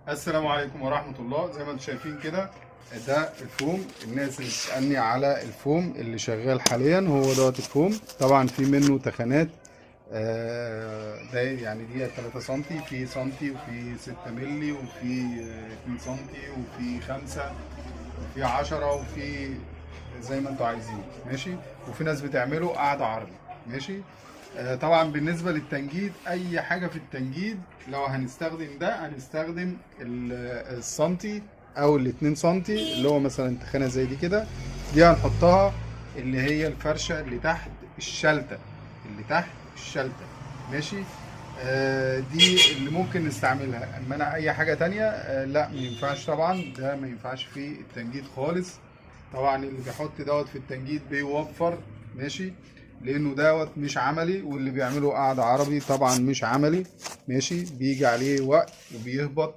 السلام عليكم ورحمة الله. زي ما انتم شايفين كده، ده الفوم. الناس اللي بتسألني على الفوم اللي شغال حاليا هو دوت الفوم. طبعا في منه تخانات، ده يعني دي 3 سنتي، في سنتي وفي 6 ملي وفي 2 سنتي وفي 5 وفي 10 وفي زي ما انتوا عايزين. ماشي. وفي ناس بتعمله قاعدة عرضي. ماشي. طبعا بالنسبة للتنجيد، اي حاجة في التنجيد لو هنستخدم ده هنستخدم السنتي او الاتنين سنتي، اللي هو مثلا تخانة زي دي كده، دي هنحطها اللي هي الفرشة اللي تحت الشلتة، اللي تحت الشلتة. ماشي. دي اللي ممكن نستعملها. اما انا اي حاجة تانية لا، ما ينفعش طبعا، ده ما ينفعش في التنجيد خالص. طبعا اللي بيحط دوت في التنجيد بيوفر. ماشي. لانه دوت مش عملي، واللي بيعمله قاعدة عربي طبعا مش عملي. ماشي. بيجي عليه وقت وبيهبط